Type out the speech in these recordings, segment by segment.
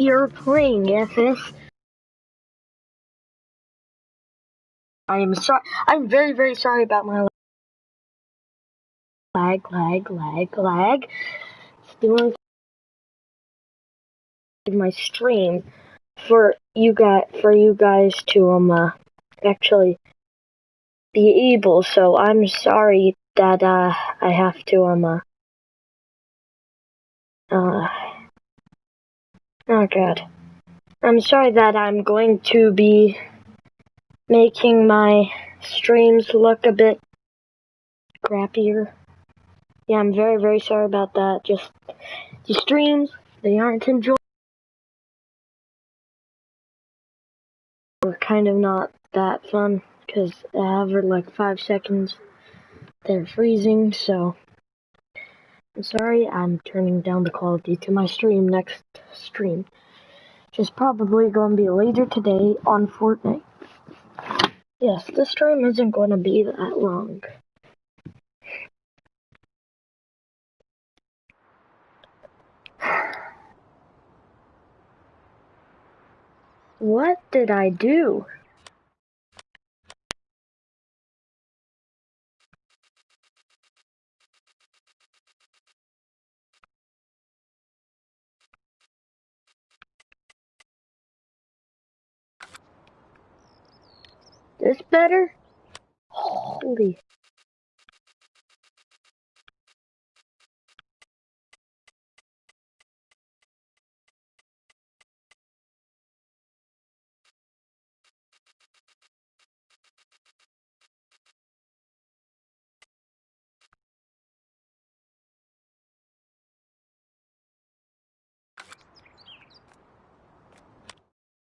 you're playing FS. I am sorry. I'm very, very sorry about my lag. Stealing my stream for you guys to actually be able. So I'm sorry that I have to oh god. I'm sorry that I'm going to be making my streams look a bit crappier. Yeah, I'm very, very sorry about that. Just the streams, they aren't enjoyable. They're kind of not that fun because after like 5 seconds they're freezing, so I'm sorry. I'm turning down the quality to my stream next stream. Which is probably going to be later today on Fortnite. Yes, the stream isn't going to be that long. What did I do? This better? Holy.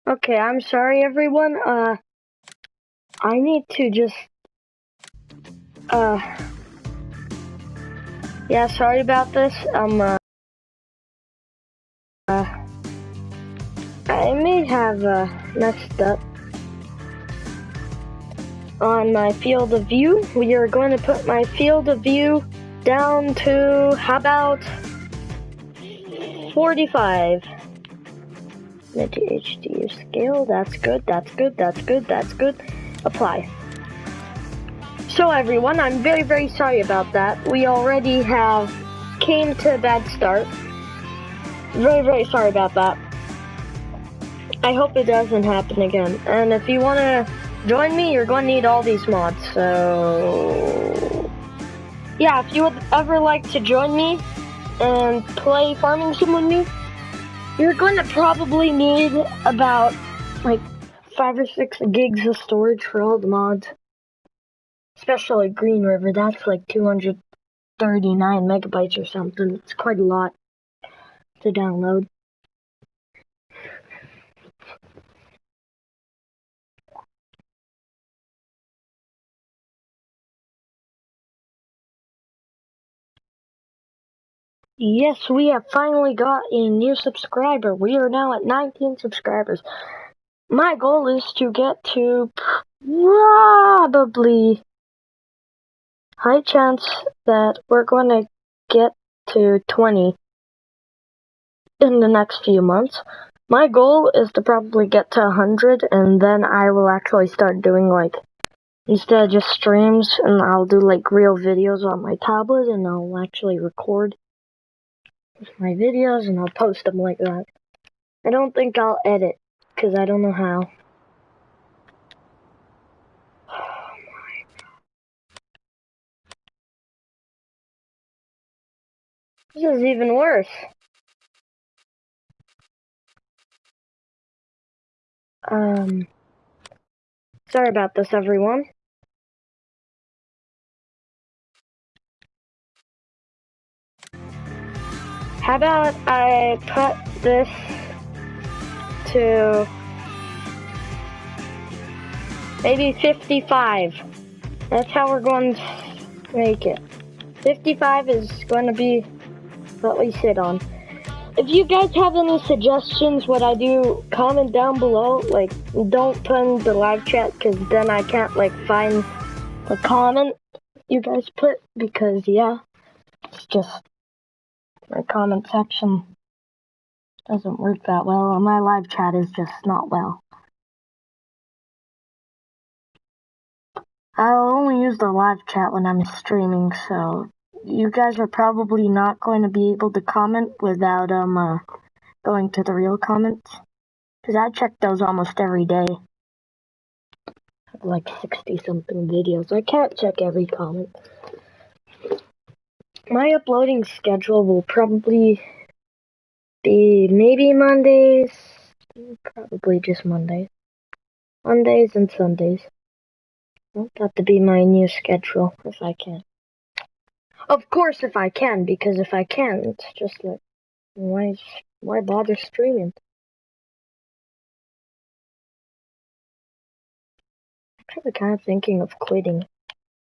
Okay, I'm sorry everyone. I need to just yeah, sorry about this. I may have messed up on my field of view. We are going to put my field of view down to, how about 45? Mid HD scale, that's good. Apply. So everyone, I'm very, very sorry about that. We already came to a bad start. Very, very sorry about that. I hope it doesn't happen again. And if you want to join me, you're going to need all these mods. So yeah, if you would ever like to join me and play Farming Sim with me, you're going to probably need about like 5 or 6 gigs of storage for all the mods. Especially Green River, that's like 239 megabytes or something. It's quite a lot to download. Yes, we have finally got a new subscriber. We are now at 19 subscribers. My goal is to get to probably high chance that we're going to get to 20 in the next few months. My goal is to probably get to 100, and then I will actually start doing like, instead of just streams, and I'll do like real videos on my tablet, and I'll actually record my videos and I'll post them like that. I don't think I'll edit, because I don't know how. This is even worse. Sorry about this, everyone. How about I put this to maybe 55. That's how we're going to make it. 55 is going to be what we sit on. If you guys have any suggestions what I do, comment down below. Like, don't put in the live chat, because then I can't like find the comment you guys put, because yeah, it's just my comment section doesn't work that well. My live chat is just not well. I'll only use the live chat when I'm streaming, so you guys are probably not going to be able to comment without going to the real comments. Because I check those almost every day. I have like 60-something videos. I can't check every comment. My uploading schedule will probably be maybe Mondays, probably just Mondays. Mondays and Sundays. I want that to be my new schedule, if I can. Of course, if I can, because if I can't, it's just like, why bother streaming? I'm actually kind of thinking of quitting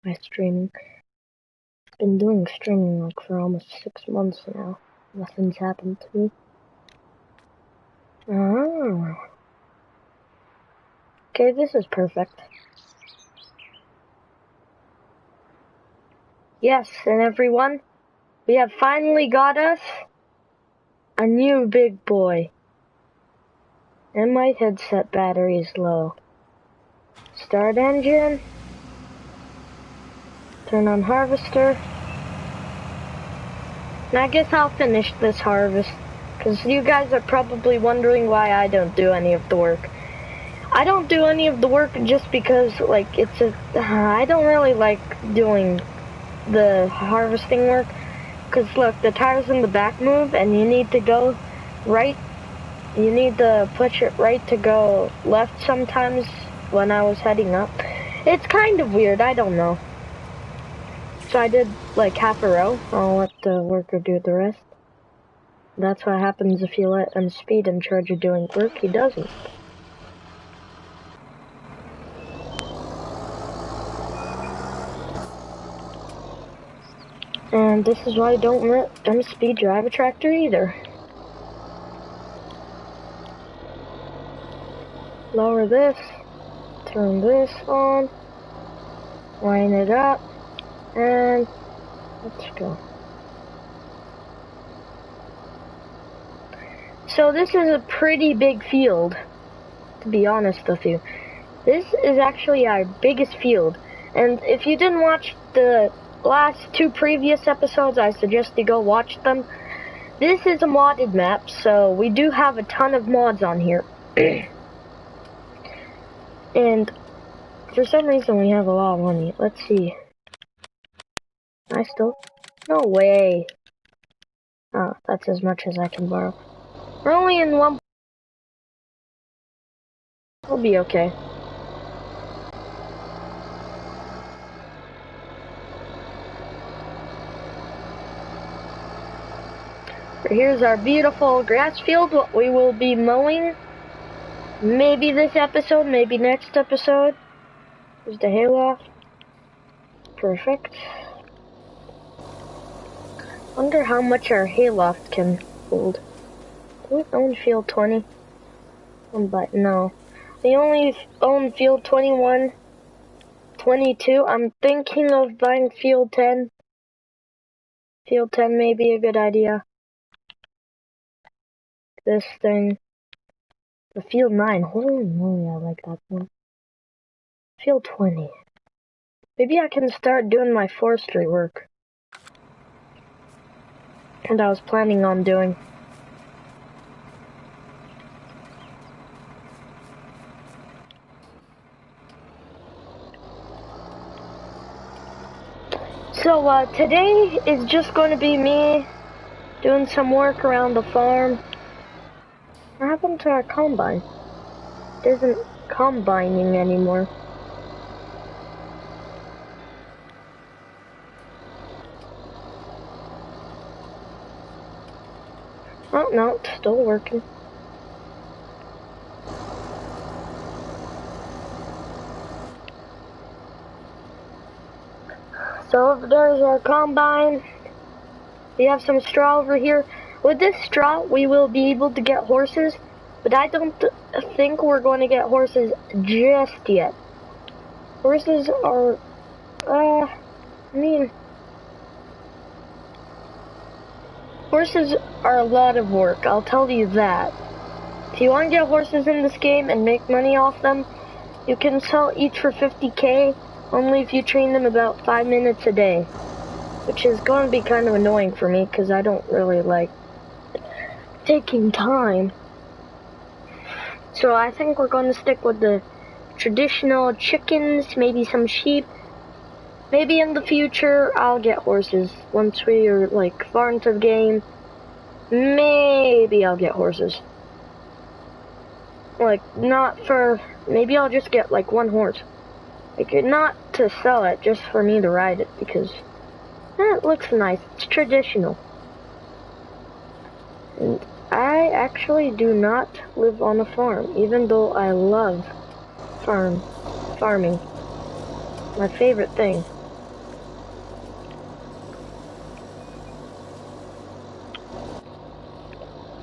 my streaming. I've been doing streaming like for almost 6 months now. Nothing's happened to me. Oh. Okay, this is perfect. Yes, and everyone, we have finally got us a new big boy. And my headset battery is low. Start engine. Turn on harvester. And I guess I'll finish this harvest. Because you guys are probably wondering why I don't do any of the work. I don't do any of the work just because, like, I don't really like doing the harvesting work. Because, look, the tires in the back move, and you need to go right. You need to push it right to go left sometimes when I was heading up. It's kind of weird, I don't know. So I did, like, half a row. I'll let the worker do the rest. That's what happens if you let him speed in charge of doing work. He doesn't. And this is why I don't let them speed drive a tractor either. Lower this, turn this on, line it up, and let's go. So this is a pretty big field, to be honest with you. This is actually our biggest field, and if you didn't watch the last 2 previous episodes, I suggest you go watch them. This is a modded map, so we do have a ton of mods on here. And for some reason we have a lot of money. Let's see. No way. Oh, that's as much as I can borrow. We're only in one. We'll be okay. Here's our beautiful grass field, what we will be mowing. Maybe this episode, maybe next episode. Here's the hayloft. Perfect. Wonder how much our hayloft can hold. Do we own field 20? But no. We only own field 21, 22. I'm thinking of buying field 10. Field 10 may be a good idea. This thing. The field 9. Holy moly, I like that one. Field 20. Maybe I can start doing my forestry work. And I was planning on doing. So, today is just going to be me doing some work around the farm. What happened to our combine? It isn't combining anymore. Oh, no, it's still working. So there's our combine. We have some straw over here. With this straw, we will be able to get horses, but I don't think we're going to get horses just yet. Horses are, horses are a lot of work, I'll tell you that. If you want to get horses in this game and make money off them, you can sell each for 50k, only if you train them about 5 minutes a day. Which is going to be kind of annoying for me, because I don't really like taking time. So I think we're going to stick with the traditional chickens, maybe some sheep. Maybe in the future I'll get horses. Once we are like far into the game, maybe I'll get horses. Like, not for, maybe I'll just get like one horse. Like, not to sell it, just for me to ride it, because it looks nice. It's traditional. And I actually do not live on a farm, even though I love farming. My favorite thing.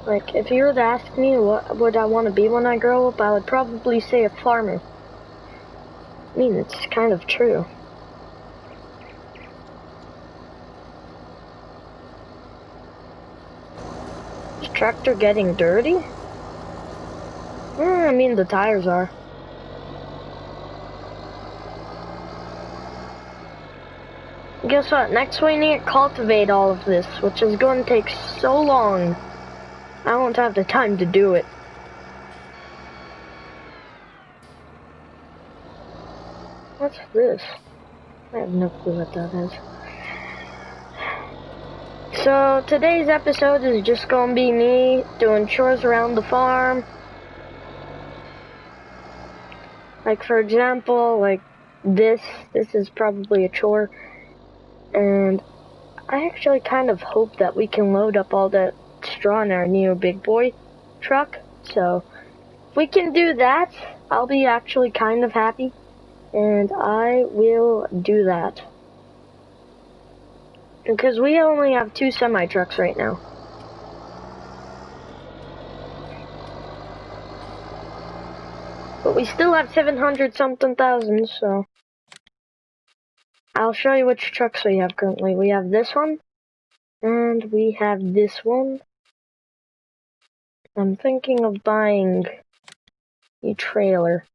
Like, if you were to ask me what would I want to be when I grow up, I would probably say a farmer. I mean, it's kind of true. Is the tractor getting dirty? I mean, the tires are. Guess what? Next we need to cultivate all of this, which is going to take so long. I won't have the time to do it. What's this? I have no clue what that is. So today's episode is just gonna be me doing chores around the farm. Like, for example, like this is probably a chore. And I actually kind of hope that we can load up all that straw in our new big boy truck. So if we can do that, I'll be actually kind of happy. And I will do that. Because we only have 2 semi-trucks right now. But we still have 700-something thousand, so I'll show you which trucks we have currently. We have this one, and we have this one. I'm thinking of buying a trailer.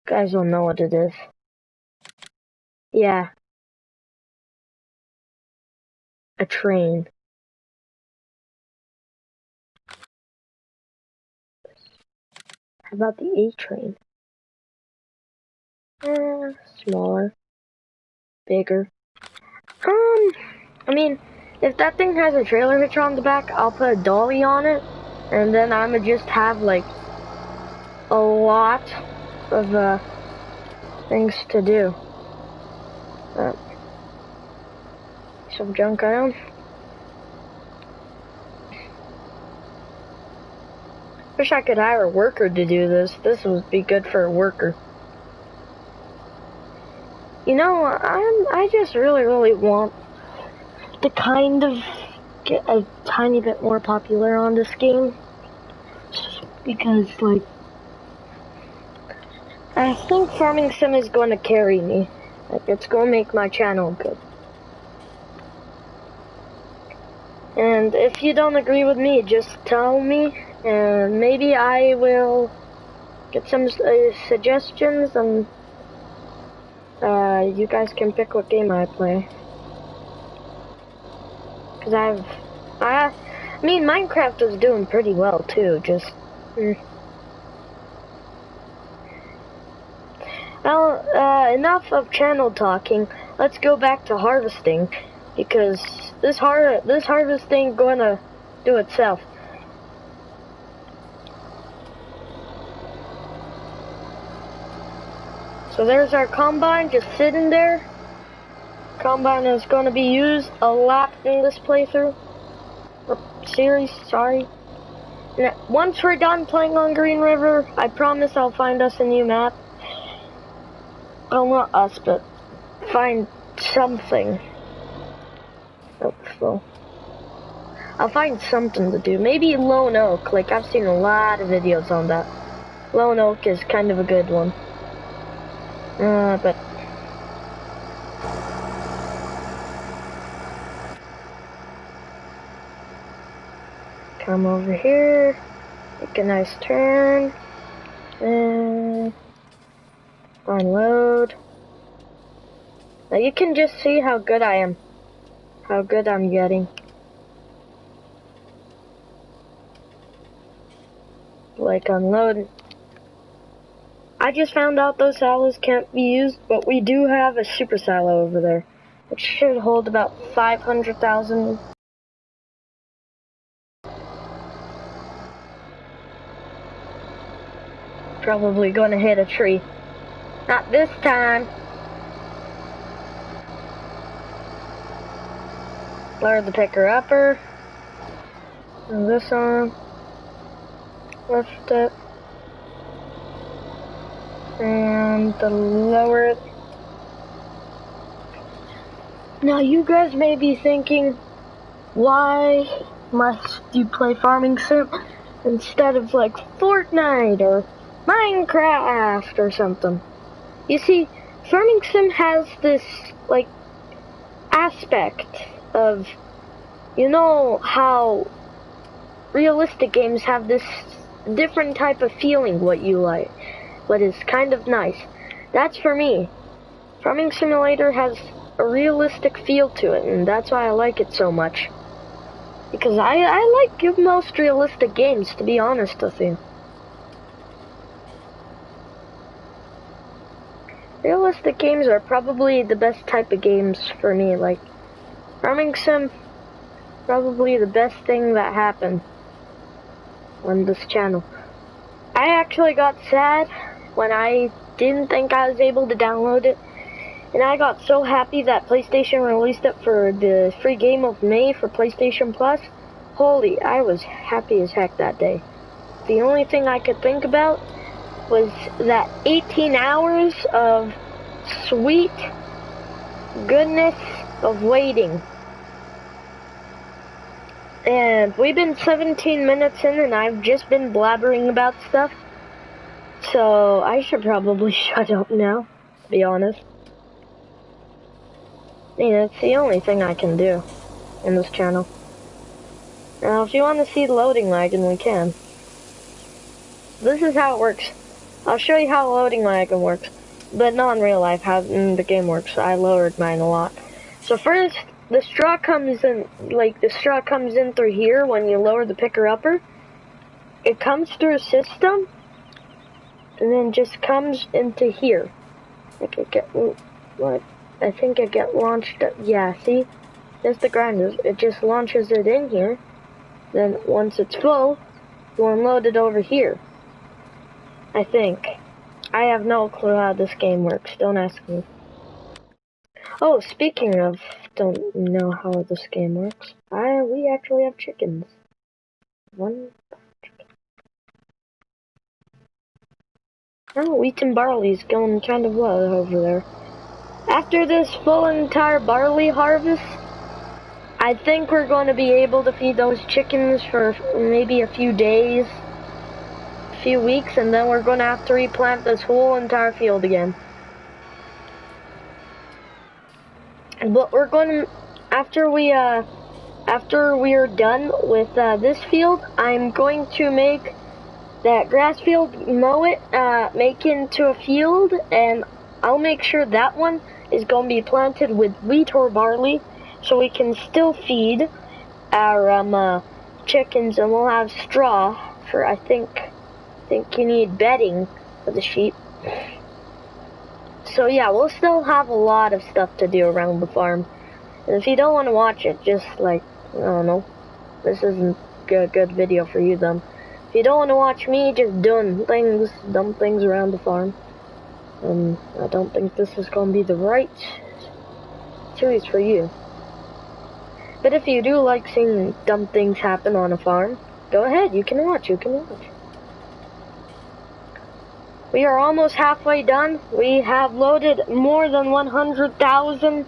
You guys don't know what it is. Yeah. A train. How about the A train? Smaller. Bigger. I mean, if that thing has a trailer hitch on the back, I'll put a dolly on it, and then I'ma just have, like, a lot of, things to do. Some junk iron. Wish I could hire a worker to do this. This would be good for a worker. You know, I just really want to kind of get a tiny bit more popular on this game. Because, like, I think Farming Sim is going to carry me. Like, it's going to make my channel good. And if you don't agree with me, just tell me, and maybe I will get some suggestions, and you guys can pick what game I play. Cause I mean, Minecraft is doing pretty well too, just, Well, enough of channel talking, let's go back to harvesting, because this harvesting gonna do itself. So there's our combine just sitting there. Combine is going to be used a lot in this playthrough. Or series, sorry. And once we're done playing on Green River, I promise I'll find us a new map. Well, not us, but find something. Oh, so I'll find something to do. Maybe Lone Oak. Like, I've seen a lot of videos on that. Lone Oak is kind of a good one. But Come over here, make a nice turn, and unload. Now you can just see how good I am, how good I'm getting. Like unload. I just found out those silos can't be used, but we do have a super silo over there. It should hold about 500,000. Probably gonna hit a tree. Not this time. Lower the picker upper. Turn this on. Lift it. And the lower it. Now you guys may be thinking, why must you play Farming Sim instead of like Fortnite or Minecraft or something? You see, Farming Sim has this like aspect of, you know how realistic games have this different type of feeling what you like, what is kind of nice. That's for me. Farming Simulator has a realistic feel to it, and that's why I like it so much. Because I like most realistic games, to be honest with you. Realistic games are probably the best type of games for me. Like, Farming Sim, probably the best thing that happened on this channel. I actually got sad when I didn't think I was able to download it. And I got so happy that PlayStation released it for the free game of May for PlayStation Plus. Holy, I was happy as heck that day. The only thing I could think about was that 18 hours of sweet goodness of waiting. And we've been 17 minutes in and I've just been blabbering about stuff. So I should probably shut up now, to be honest. Yeah, it's the only thing I can do in this channel. Now, if you want to see loading lagging, we can. This is how it works. I'll show you how loading lagging works, but not in real life, how the game works. I lowered mine a lot. So first, the straw comes in, like the straw comes in through here when you lower the picker upper. It comes through a system, and then just comes into here. Like it get, what? I think it get launched, yeah, see? There's the grinder. It just launches it in here. Then once it's full, you unload it over here. I think. I have no clue how this game works. Don't ask me. Oh, speaking of don't know how this game works, we actually have chickens. One chicken. Oh, wheat and barley's going kind of well over there. After this full entire barley harvest, I think we're going to be able to feed those chickens for maybe a few days, a few weeks, and then we're going to have to replant this whole entire field again. But we're going to, after we're done with this field, I'm going to make that grass field, mow it, make into a field, and I'll make sure that one is going to be planted with wheat or barley, so we can still feed our chickens, and we'll have straw for, I think you need bedding for the sheep. So yeah, we'll still have a lot of stuff to do around the farm. And if you don't want to watch it, just like, I don't know, this isn't a good video for you then. If you don't want to watch me just doing things, dumb things around the farm, I don't think this is going to be the right series for you. But if you do like seeing dumb things happen on a farm, go ahead, you can watch. We are almost halfway done. We have loaded more than 100,000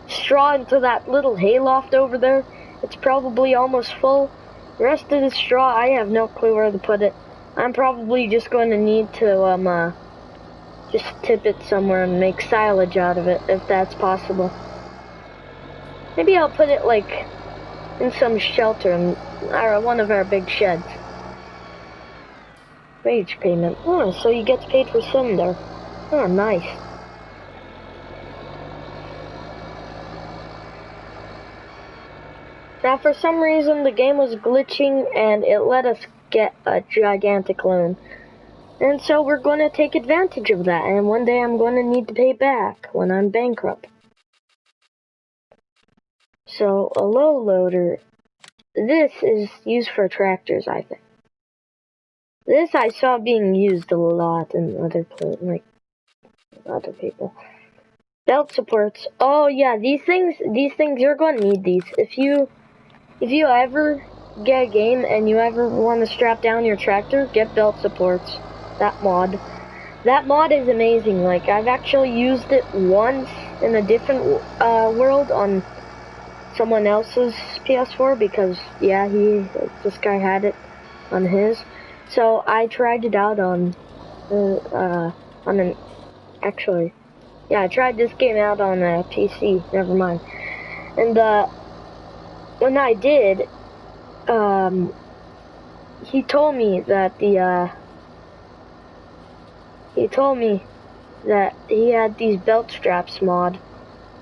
straw into that little hayloft over there. It's probably almost full. The rest of the straw, I have no clue where to put it. I'm probably just going to need to just tip it somewhere and make silage out of it, if that's possible. Maybe I'll put it like in some shelter in one of our big sheds. Wage payment. Oh, so you get paid for sitting there. Oh, nice. Now, for some reason, the game was glitching and it let us get a gigantic loan. And so we're going to take advantage of that, and one day I'm going to need to pay back when I'm bankrupt. So, a low loader, this is used for tractors, I think. This I saw being used a lot in other people. Belt supports. Oh yeah, these things you're going to need these. If you ever get a game and you ever want to strap down your tractor, get belt supports. That mod is amazing. Like, I've actually used it once in a different world on someone else's PS4 because yeah, this guy had it on his. So I tried it out on I tried this game out on a PC. Never mind. And when I did, he told me that he had these belt straps mod,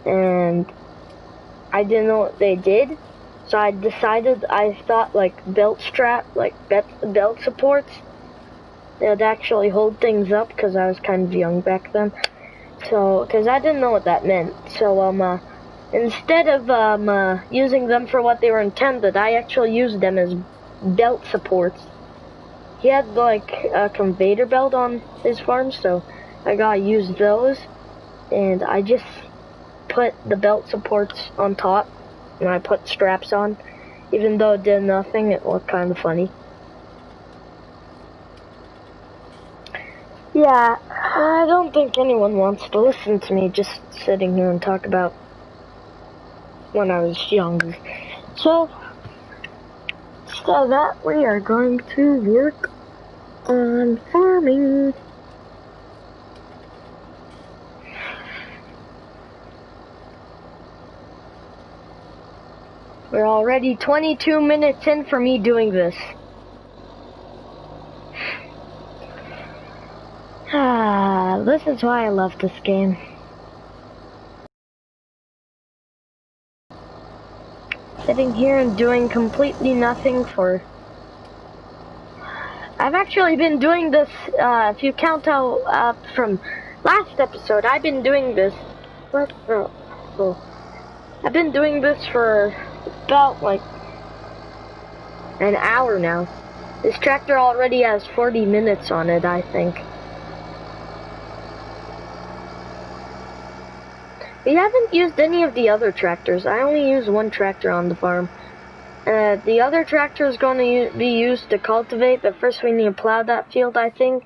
and I didn't know what they did, so I thought like belt supports, they'd actually hold things up, because I was kind of young back then, so, because I didn't know what that meant, so, instead of, using them for what they were intended, I actually used them as belt supports. He had, like, a conveyor belt on his farm, so I gotta use those, and I just put the belt supports on top, and I put straps on. Even though it did nothing, it looked kind of funny. Yeah, I don't think anyone wants to listen to me just sitting here and talk about when I was younger. So that we are going to work on farming. We're already 22 minutes in for me doing this. This is why I love this game. Sitting here and doing completely nothing for... I've actually been doing this, if you count out from last episode, I've been doing this... I've been doing this for about, like, an hour now. This tractor already has 40 minutes on it, I think. We haven't used any of the other tractors. I only use one tractor on the farm. The other tractor is going to be used to cultivate, but first we need to plow that field, I think.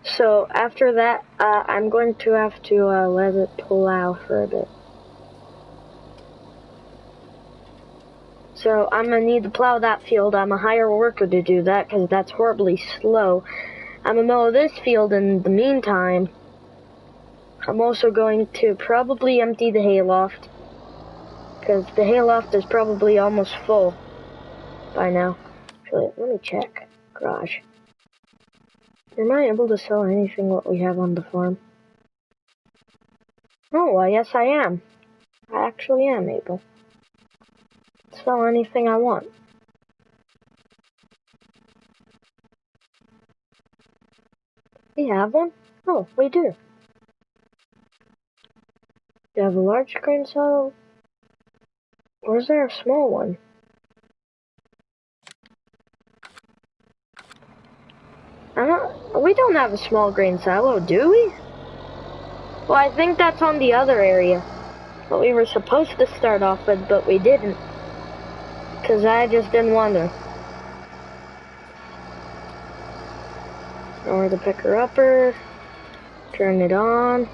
So after that, I'm going to have to let it plow for a bit. So I'm going to need to plow that field. I'm a hire worker to do that because that's horribly slow. I'm going to mow this field in the meantime. I'm also going to probably empty the hayloft, because the hayloft is probably almost full by now. Actually, let me check. Garage. Am I able to sell anything what we have on the farm? Oh, well, yes I am. I actually am able to sell anything I want. We have one? Oh, we do. Do you have a large grain silo? Or is there a small one? We don't have a small grain silo, do we? Well, I think that's on the other area. What we were supposed to start off with, but we didn't. Because I just didn't want to. Or the picker-upper. Turn it on.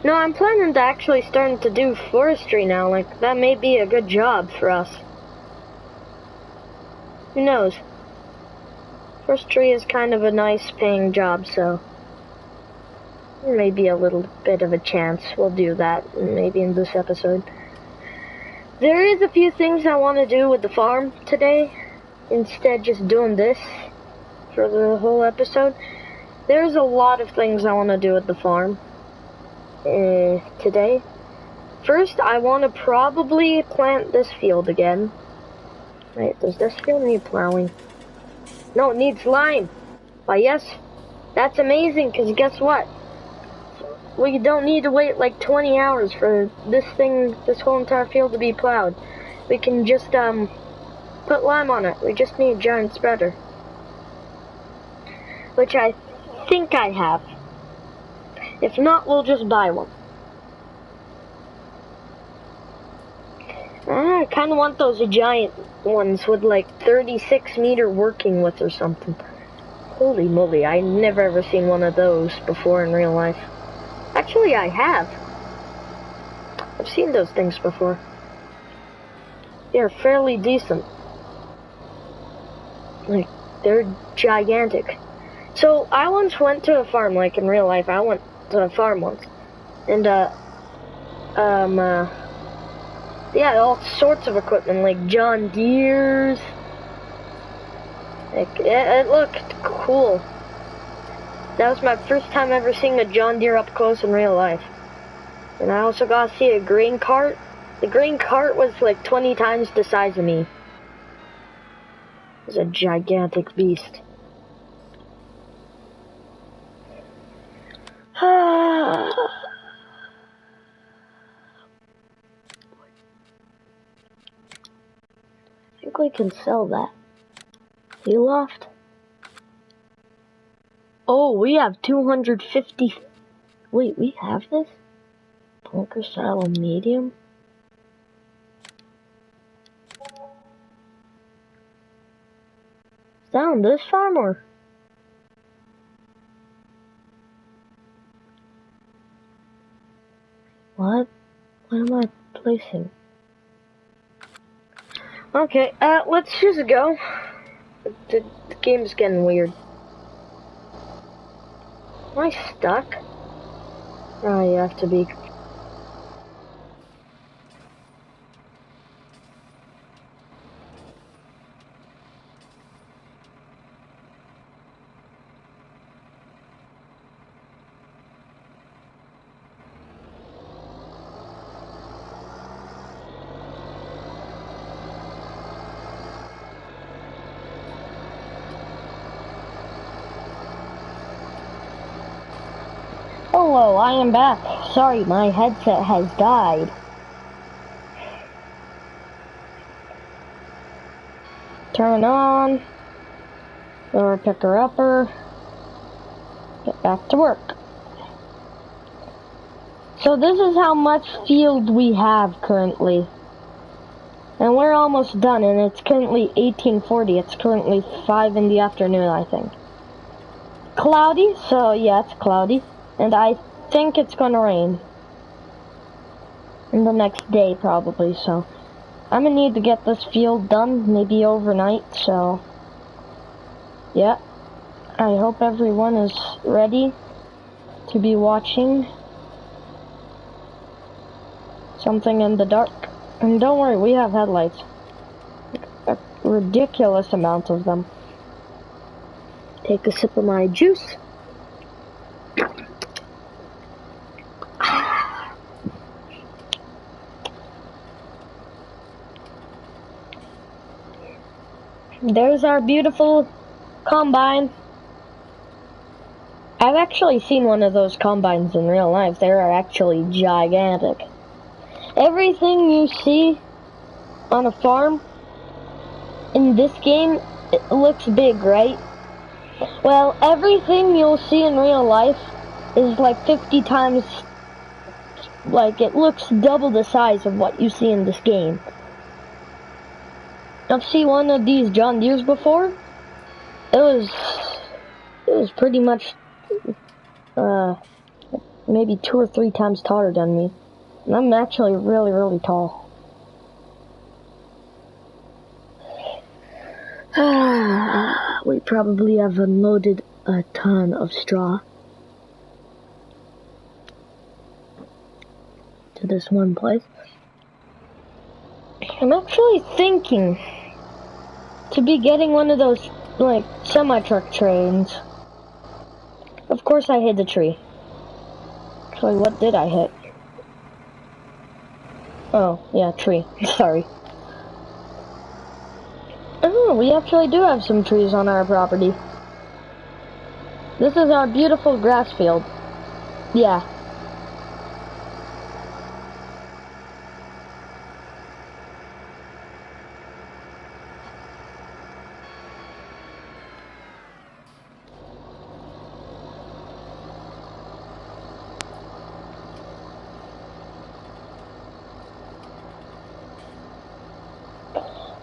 No, I'm planning to actually start to do forestry now. Like, that may be a good job for us. Who knows? Forestry is kind of a nice paying job, so maybe a little bit of a chance we'll do that, maybe in this episode. There is a few things I want to do with the farm today, instead just doing this for the whole episode. There's a lot of things I want to do with the farm today. First, I want to probably plant this field again. Wait, does this field need plowing? No, it needs lime. Why, yes, that's amazing, because guess what? We don't need to wait like 20 hours for this whole entire field to be plowed. We can just, put lime on it. We just need a giant spreader. Which I think I have. If not, we'll just buy one. I kind of want those giant ones with like 36-meter working width or something. Holy moly, I never ever seen one of those before in real life. Actually, I have. I've seen those things before. They're fairly decent. Like, they're gigantic. So, I once went to a farm, like in real life, I went to a farm once. And, yeah, all sorts of equipment, like John Deere's. Like, it looked cool. That was my first time ever seeing a John Deere up close in real life. And I also got to see a grain cart. The grain cart was like 20 times the size of me. It was a gigantic beast. I think we can sell that. Hayloft? Oh, we have 250. Wait, we have this? Bunker style medium? Is that on this farm or? What? What am I placing? Okay, let's just go. The game's getting weird. Am I stuck? Oh, you have to be. Hello, I am back. Sorry, my headset has died. Turn on. Or picker upper. Get back to work. So this is how much field we have currently. And we're almost done, and it's currently 1840. It's currently 5 in the afternoon, I think. Cloudy, so yeah, it's cloudy. And I think it's gonna rain. In the next day, probably, so. I'm gonna need to get this field done, maybe overnight, so. Yeah. I hope everyone is ready to be watching something in the dark. And don't worry, we have headlights. A ridiculous amount of them. Take a sip of my juice. There's our beautiful combine. I've actually seen one of those combines in real life. They are actually gigantic. Everything you see on a farm in this game, it looks big, right? Well, everything you'll see in real life is like 50 times, like it looks double the size of what you see in this game. I've seen one of these John Deere's before. It was pretty much, maybe 2 or 3 times taller than me. And I'm actually really, really tall. We probably have unloaded a ton of straw to this one place. I'm actually thinking to be getting one of those, like, semi-truck trains. Of course I hit the tree. Actually, what did I hit? Oh, yeah, tree. Sorry. Oh, we actually do have some trees on our property. This is our beautiful grass field. Yeah.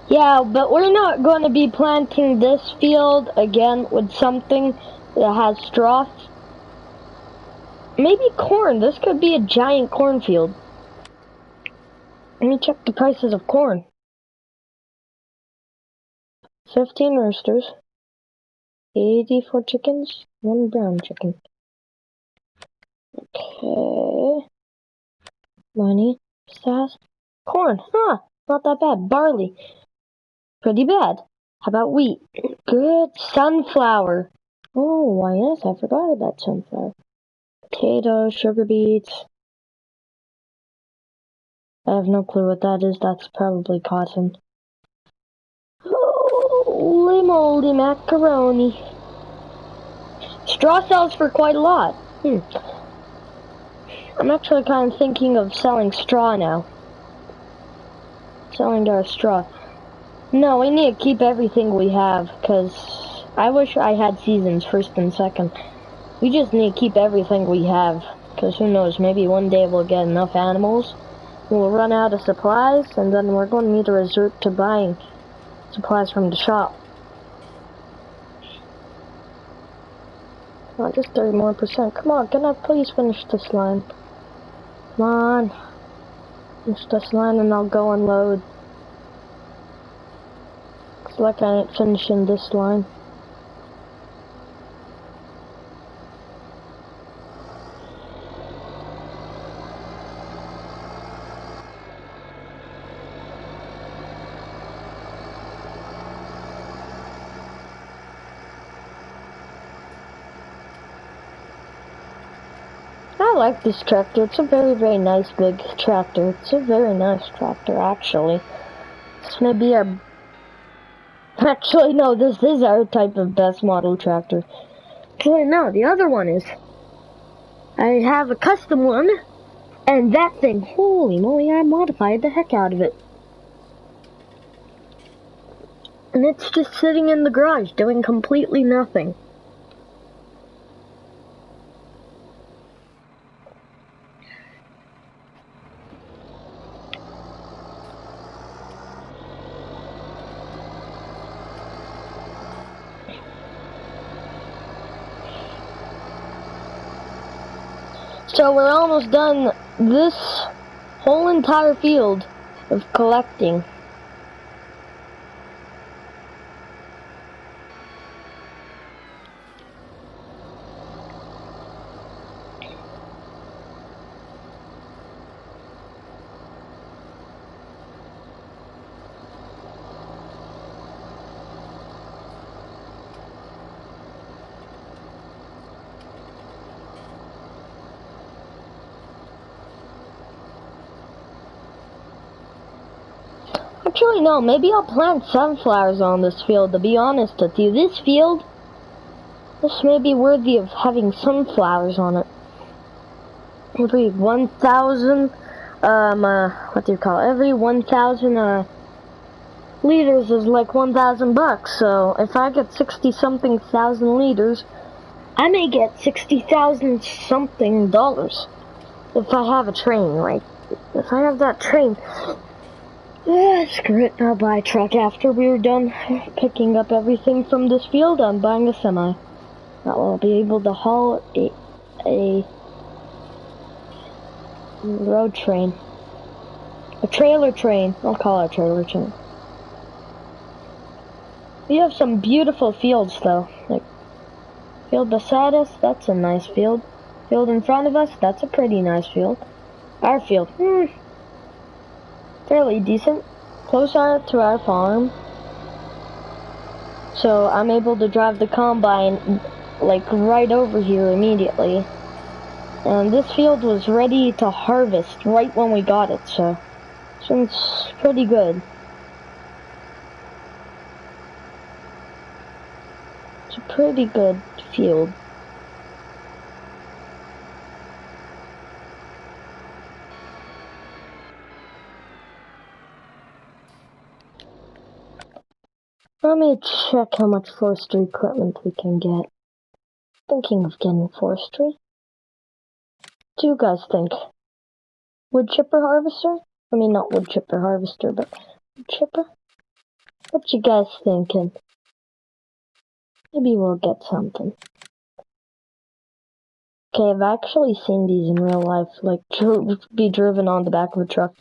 Yeah, but we're not going to be planting this field again with something that has straw. Maybe corn. This could be a giant cornfield. Let me check the prices of corn. 15 roosters. 84 chickens. 1 brown chicken. Okay. Money. Stats. Corn. Huh. Not that bad. Barley. Pretty bad. How about wheat? Good. Sunflower. Oh, why yes, I forgot about sunflower. Potatoes, sugar beets. I have no clue what that is. That's probably cotton. Holy moly macaroni. Straw sells for quite a lot. I'm actually kind of thinking of selling straw now. Selling our straw. No, we need to keep everything we have, because I wish I had seasons, first and second. We just need to keep everything we have, because who knows, maybe one day we'll get enough animals, we'll run out of supplies, and then we're going to need to resort to buying supplies from the shop. Oh, just 30 more percent. Come on, can I please finish this line? Come on. Finish this line and I'll go unload. Looks like I ain't finishing this line. I like this tractor. It's a very, very nice big tractor. It's a very nice tractor, actually. This may be our... Actually, no, this is our type of best model tractor. Actually, no, the other one is... I have a custom one, and that thing, holy moly, I modified the heck out of it. And it's just sitting in the garage, doing completely nothing. So we're almost done this whole entire field of collecting. Actually, no, maybe I'll plant sunflowers on this field, to be honest with you. This field, this may be worthy of having sunflowers on it. Every 1,000, what do you call it? Every 1,000, liters is like 1,000 bucks, so if I get 60-something thousand liters, I may get 60,000 something dollars. If I have a train, right? If I have that train... screw it, I'll buy a truck after we're done picking up everything from this field. I'm buying a semi. That will be able to haul a road train. A trailer train. I'll call it a trailer train. We have some beautiful fields though. Like, field beside us, that's a nice field. Field in front of us, that's a pretty nice field. Our field, fairly decent. closer to our farm. So I'm able to drive the combine like right over here immediately. And this field was ready to harvest right when we got it, so it's pretty good. It's a pretty good field. Let me check how much forestry equipment we can get. Thinking of getting forestry. What do you guys think? Wood chipper harvester? I mean, not wood chipper harvester, but wood chipper? What you guys thinking? Maybe we'll get something. Okay, I've actually seen these in real life, like, be driven on the back of a truck.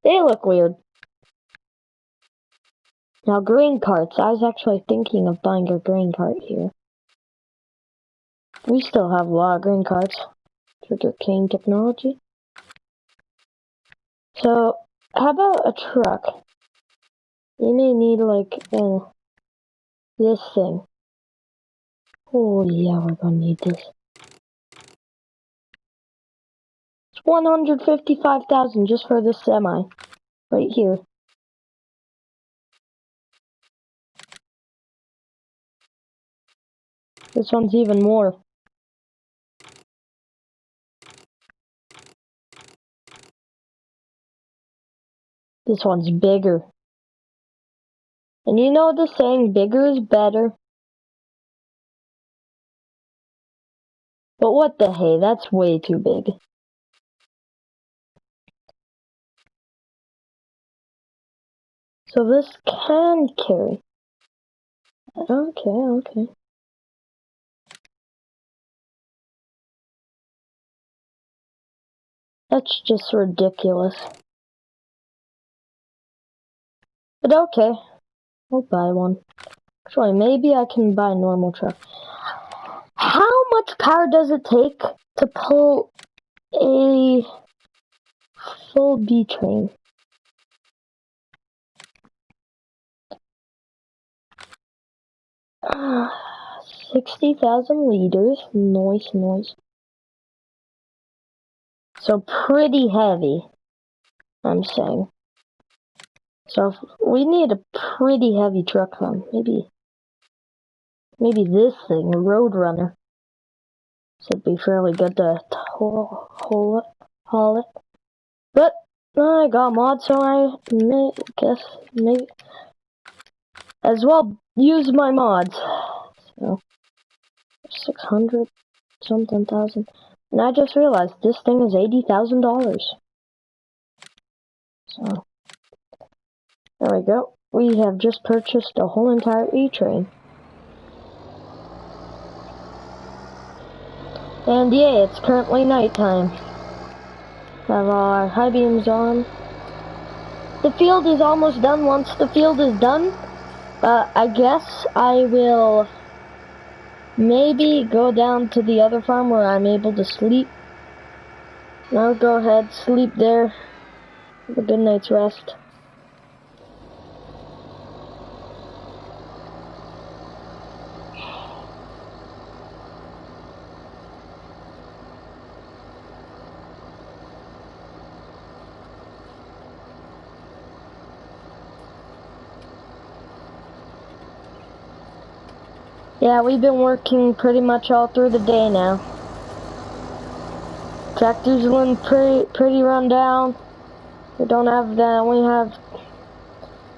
They look weird. Now, grain carts. I was actually thinking of buying a grain cart here. We still have a lot of grain carts. Sugar cane technology. So, how about a truck? You may need, like, this thing. Oh, yeah, we're gonna need this. It's 155,000 just for this semi. Right here. This one's even more. This one's bigger. And you know the saying, bigger is better? But what the hey, that's way too big. So this can carry. Okay. That's just ridiculous. But okay, I'll buy one. Actually, maybe I can buy a normal truck. How much power does it take to pull a full B train? Uh, 60,000 liters. Nice. So pretty heavy, I'm saying. So we need a pretty heavy truck then. Maybe this thing, a Roadrunner. Should be fairly good to haul it. But I got mods, so I may as well use my mods. So 600 something thousand. And I just realized this thing is $80,000. So there we go. We have just purchased a whole entire E-train. And yeah, it's currently nighttime. Have our high beams on. The field is almost done. Once the field is done, I guess I will maybe go down to the other farm where I'm able to sleep. Now go ahead, sleep there. Have a good night's rest. Yeah, we've been working pretty much all through the day now. Tractor's been pretty run down. We don't have that. We have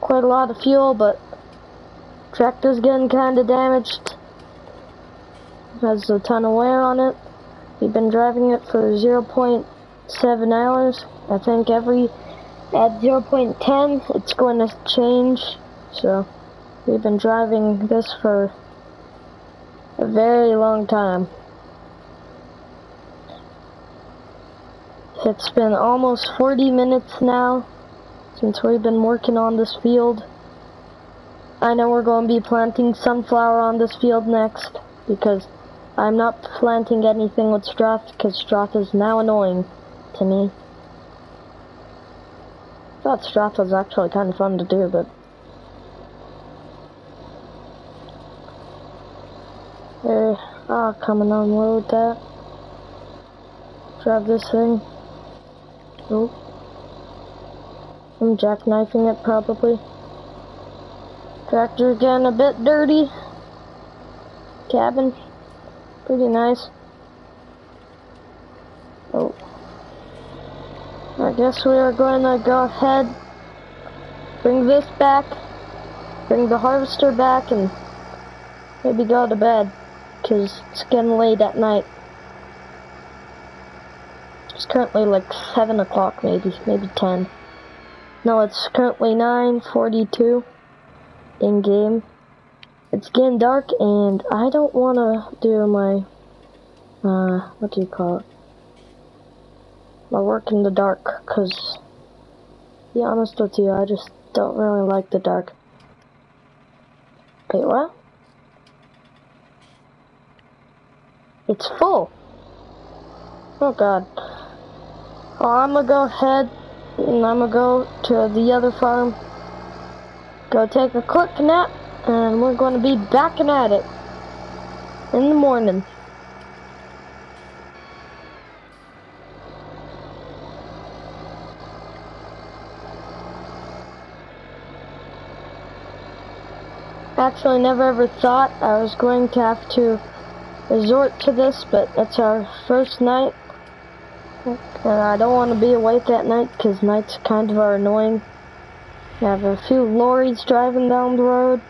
quite a lot of fuel, but tractor's getting kind of damaged. Has a ton of wear on it. We've been driving it for 0.7 hours. I think at 0.10 it's going to change. So we've been driving this for a very long time. It's been almost 40 minutes now since we've been working on this field. I know we're going to be planting sunflower on this field next, because I'm not planting anything with Strath, because Strath is now annoying to me. Thought Strath was actually kind of fun to do, but come and unload that. Drive this thing. Nope. I'm jackknifing it probably. Tractor's getting a bit dirty. Cabin. Pretty nice. Oh. I guess we are going to go ahead, bring this back, bring the harvester back, and maybe go to bed, because it's getting late at night. It's currently like 7 o'clock maybe 10. No, it's currently 9:42 in game. It's getting dark and I don't want to do my, what do you call it? My work in the dark, because, to be honest with you, I just don't really like the dark. Wait, what? It's full. Oh god. Well, I'm gonna go ahead and I'm gonna go to the other farm, go take a quick nap, and we're gonna be back at it in the morning. Actually, never ever thought I was going to have to resort to this, but it's our first night. And I don't want to be awake at night, because nights kind of are annoying. We have a few lorries driving down the road.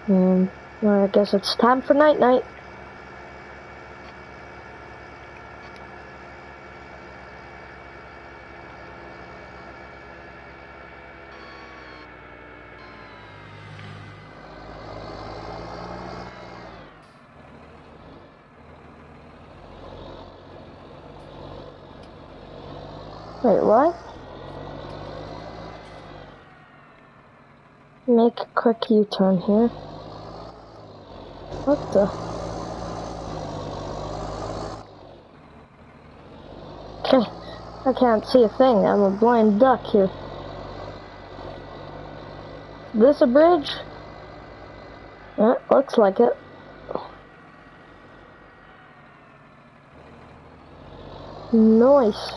And well, I guess it's time for night-night. Wait, what? Make a quick U-turn here. What the? Okay, I can't see a thing. I'm a blind duck here. Is this a bridge? Looks like it. Nice.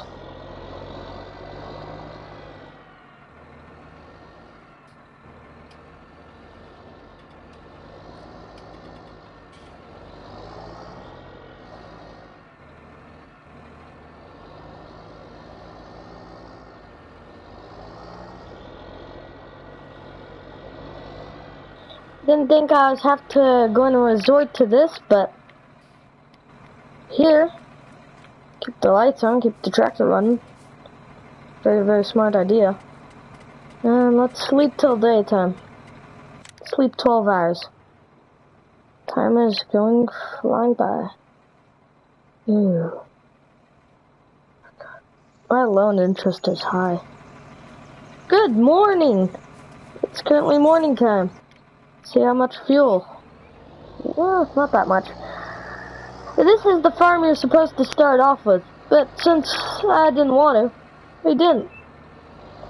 Didn't think I was have to go and resort to this, but here, keep the lights on, keep the tractor running. Very, very smart idea. And let's sleep till daytime. Sleep 12 hours. Time is going flying by. Ew. My loan interest is high. Good morning! It's currently morning time. See how much fuel. Well, not that much. This is the farm you're supposed to start off with, but since I didn't want to, we didn't.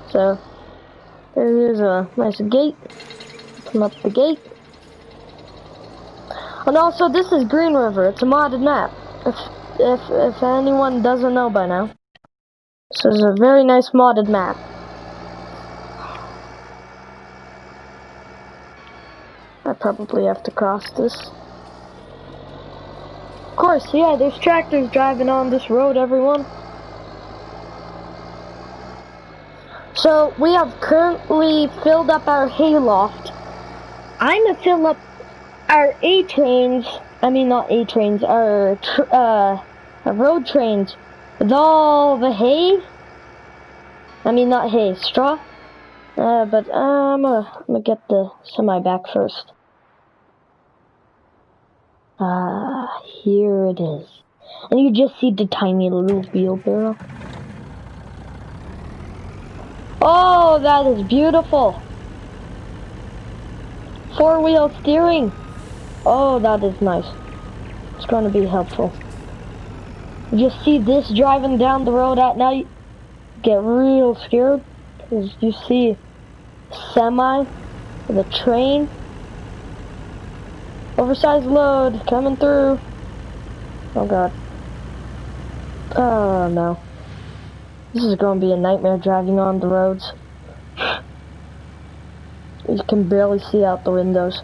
So, here's a nice gate. Open up the gate. And also, this is Green River. It's a modded map. If anyone doesn't know by now. This is a very nice modded map. I probably have to cross this. Of course, yeah, there's tractors driving on this road, everyone. So, we have currently filled up our hayloft. I'm gonna fill up our A-trains, I mean not A-trains, our road trains with all the hay. I mean not hay, straw. But I'm gonna get the semi back first. Here it is. And you just see the tiny little wheelbarrow. Oh, that is beautiful. 4-wheel steering. Oh, that is nice. It's going to be helpful. You see this driving down the road at night, get real scared, because you see semi with a train, oversized load coming through. Oh god. Oh no. This is going to be a nightmare driving on the roads. You can barely see out the windows.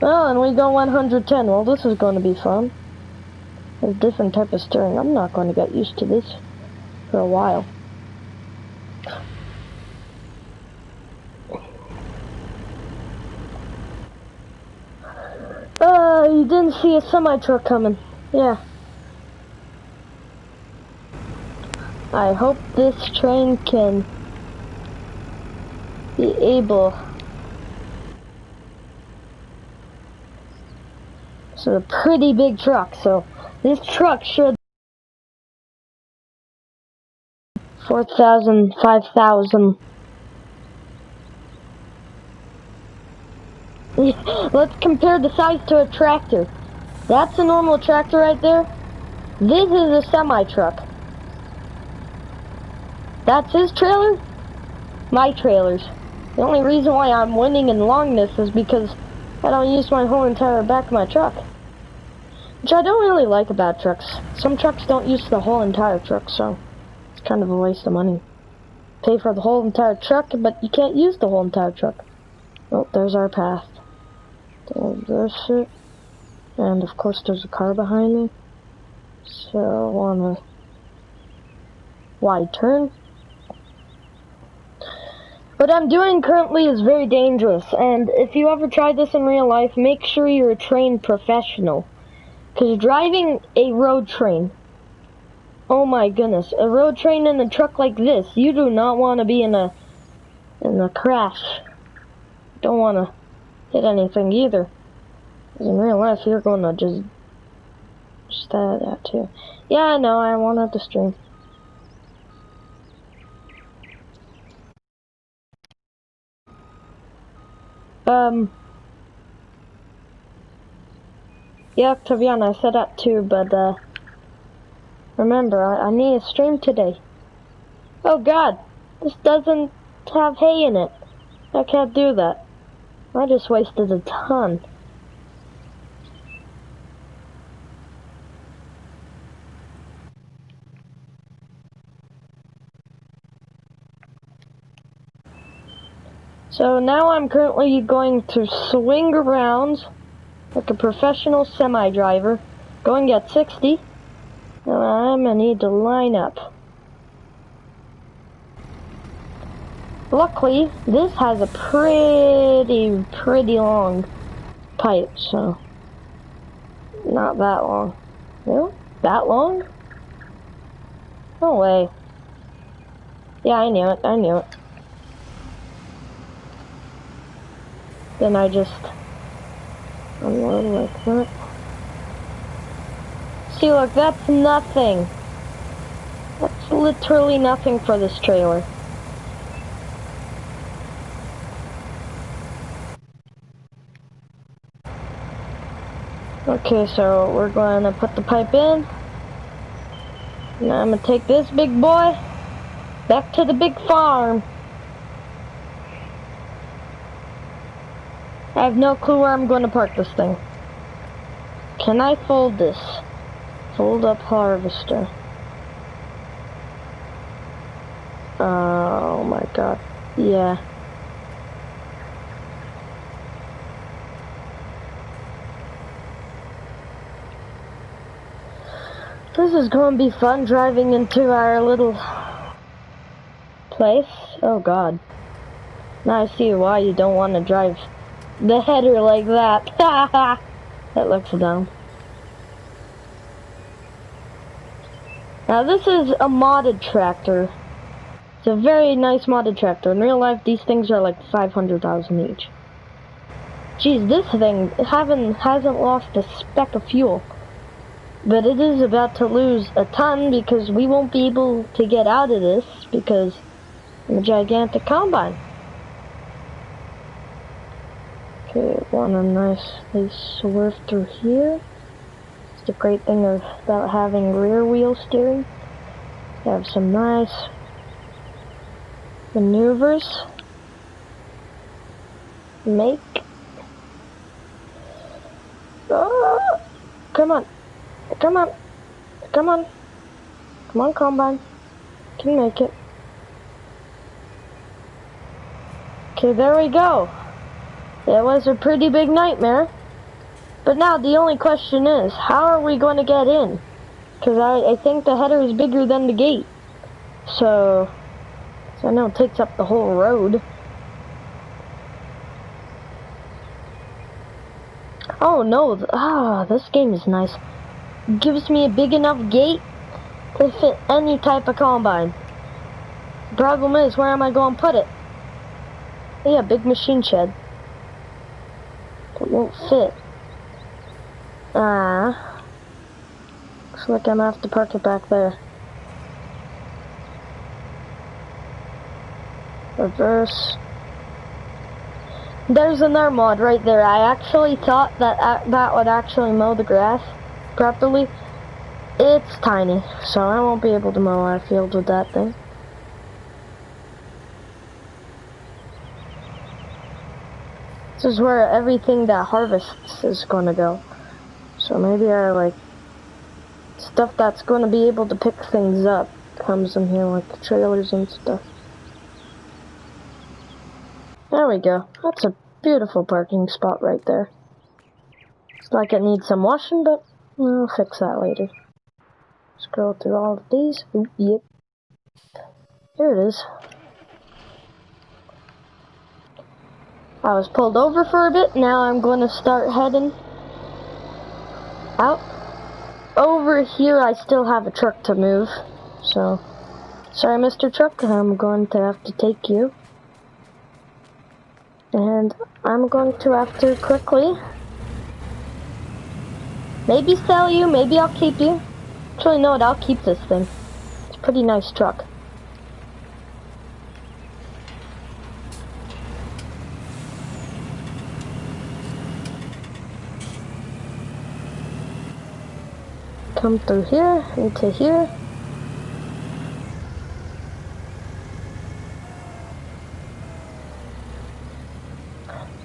Oh, and we go 110. Well, this is going to be fun. A different type of steering. I'm not going to get used to this for a while. You didn't see a semi-truck coming. Yeah. I hope this train can be able. It's a pretty big truck, so this truck should 4,000, 5,000. Let's compare the size to a tractor. That's a normal tractor right there. This is a semi-truck. That's his trailer. My trailers. The only reason why I'm winning in longness is because I don't use my whole entire back of my truck. Which I don't really like about trucks. Some trucks don't use the whole entire truck, so it's kind of a waste of money. Pay for the whole entire truck, but you can't use the whole entire truck. Oh, there's our path. There's it. And of course there's a car behind me. So on a wide turn. What I'm doing currently is very dangerous, and if you ever try this in real life, make sure you're a trained professional. Because driving a road train, oh my goodness, a road train in a truck like this, you do not want to be in a crash. Don't want to hit anything either. In real life, you're going to just that too. Yeah, I know, I wanted to stream. Yeah, Octavian, I said that too, but, remember, I need a stream today. Oh god, this doesn't have hay in it. I can't do that. I just wasted a ton. So now I'm currently going to swing around like a professional semi-driver, going at 60, and I'm gonna need to line up. Luckily, this has a pretty long pipe, so not that long. Really? That long? No way. Yeah, I knew it. Then I just unload like that. See, look, that's nothing. That's literally nothing for this trailer. Okay, so we're going to put the pipe in. Now I'm going to take this big boy back to the big farm. I have no clue where I'm going to park this thing. Can I fold this? Fold up harvester. Oh my god. Yeah. This is going to be fun driving into our little place. Oh god. Now I see why you don't want to drive the header like that. That looks dumb. Now this is a modded tractor. It's a very nice modded tractor. In real life, these things are like 500,000 each. Jeez, this thing hasn't lost a speck of fuel. But it is about to lose a ton because we won't be able to get out of this because of the gigantic combine. Okay, want to nicely swerve through here. the great thing about having rear wheel steering. You have some nice maneuvers. Make. Oh, come on. Come on. Come on. Come on, Combine. Can make it. Okay, there we go. It was a pretty big nightmare. But now the only question is, how are we going to get in? Because I think the header is bigger than the gate. So I know it takes up the whole road. Oh no, this game is nice. It gives me a big enough gate to fit any type of combine. The problem is, where am I going to put it? Yeah, big machine shed. It won't fit. Looks like I'm gonna have to park it back there. Reverse. There's another mod right there. I actually thought that that would actually mow the grass properly. It's tiny, so I won't be able to mow our field with that thing. This is where everything that harvests is gonna go. So maybe stuff that's gonna be able to pick things up comes in here, like trailers and stuff. There we go. That's a beautiful parking spot right there. It's like it needs some washing, but we'll fix that later. Scroll through all of these. Oop, yep. Here it is. I was pulled over for a bit, now I'm going to start heading out. Over here I still have a truck to move, so sorry Mr. Truck, I'm going to have to take you. And I'm going to have to quickly maybe sell you, maybe I'll keep you. Actually no, I'll keep this thing. It's a pretty nice truck. Come through here, into here.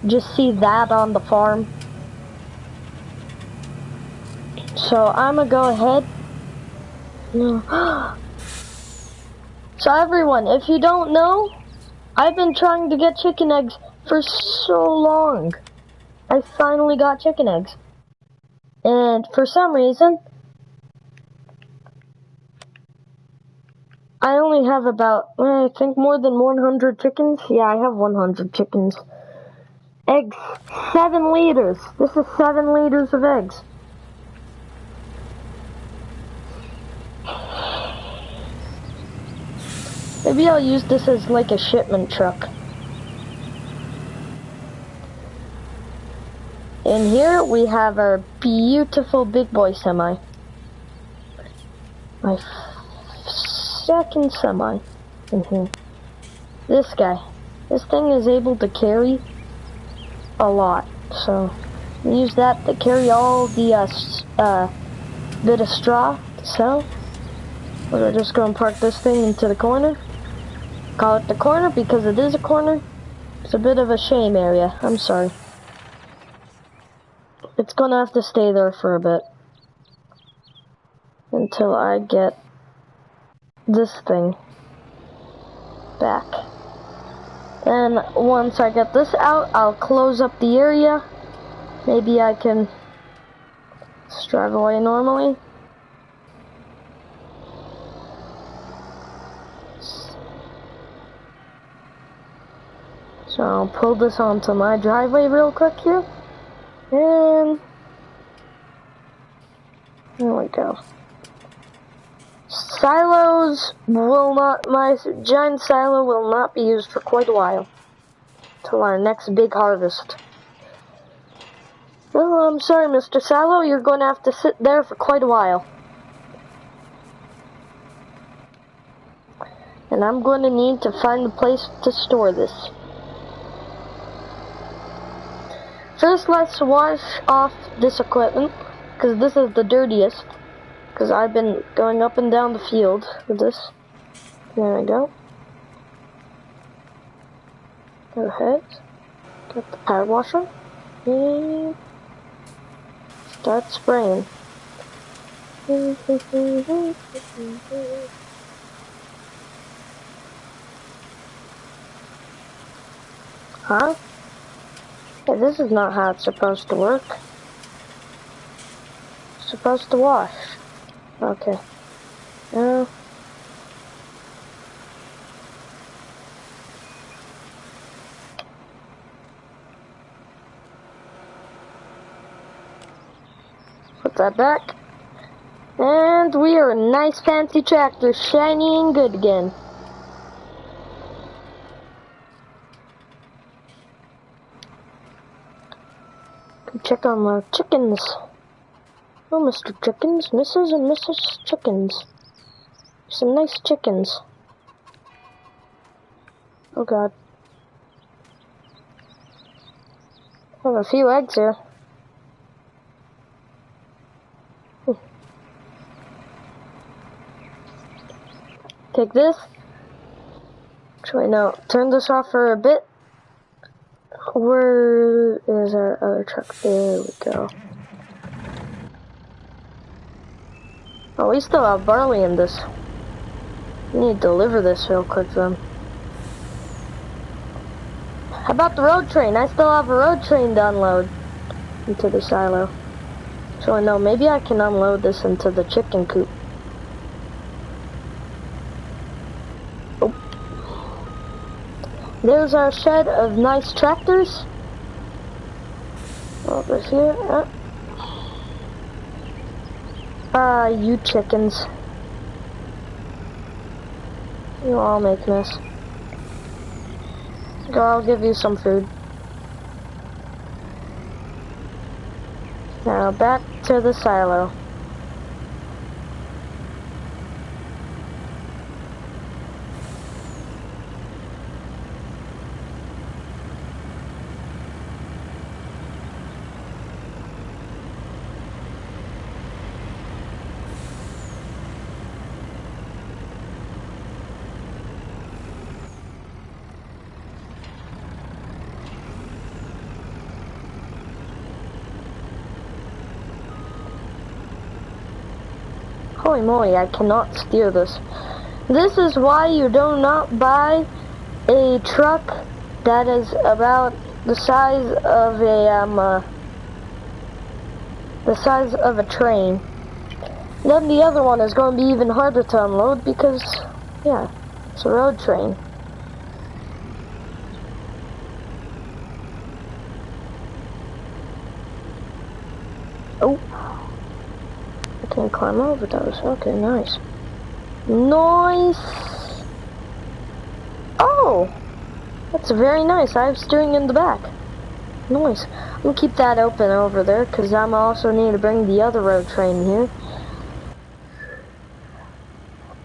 Just see that on the farm. So I'm gonna go ahead. No. So everyone, if you don't know, I've been trying to get chicken eggs for so long. I finally got chicken eggs. And for some reason, I only have about, I think more than 100 chickens. Yeah, I have 100 chickens. Eggs, 7 liters. This is 7 liters of eggs. Maybe I'll use this as like a shipment truck. In here we have our beautiful big boy semi. My second semi in here. This guy. This thing is able to carry a lot. So use that to carry all the bit of straw to sell. We're just going to park this thing into the corner. Call it the corner because it is a corner. It's a bit of a shame area. I'm sorry. It's going to have to stay there for a bit. Until I get this thing back. And once I get this out, I'll close up the area. Maybe I can just drive away normally. So I'll pull this onto my driveway real quick here. And there we go. Silos will not, my giant silo will not be used for quite a while. Till our next big harvest. Well, I'm sorry, Mr. Silo, you're going to have to sit there for quite a while. And I'm going to need to find a place to store this. First, let's wash off this equipment. because this is the dirtiest. Because I've been going up and down the field with this. There we go. Go ahead. Get the power washer. And start spraying. Huh? Yeah, this is not how it's supposed to work. It's supposed to wash. Okay. Put that back. And we are a nice fancy tractor, shiny and good again. Go check on my chickens. Oh, Mr. Chickens, Mrs. and Mrs. Chickens. Some nice chickens. Oh god. I have a few eggs here. Take this. Actually, no. Turn this off for a bit. Where is our other truck? There we go. Oh, we still have barley in this. We need to deliver this real quick then. How about the road train? I still have a road train to unload into the silo. So no, maybe I can unload this into the chicken coop. Oh. There's our shed of nice tractors. Over here. You chickens. You're all making this. Go, I'll give you some food. Now back to the silo. Holy moly, I cannot steer this. This is why you do not buy a truck that is about the size of a train. Then the other one is going to be even harder to unload because, yeah, it's a road train. Oh. I can't climb over those. Okay, nice. Nice. Oh, that's very nice. I have steering in the back. Nice. I'm gonna keep that open over there because I'm also need to bring the other road train here.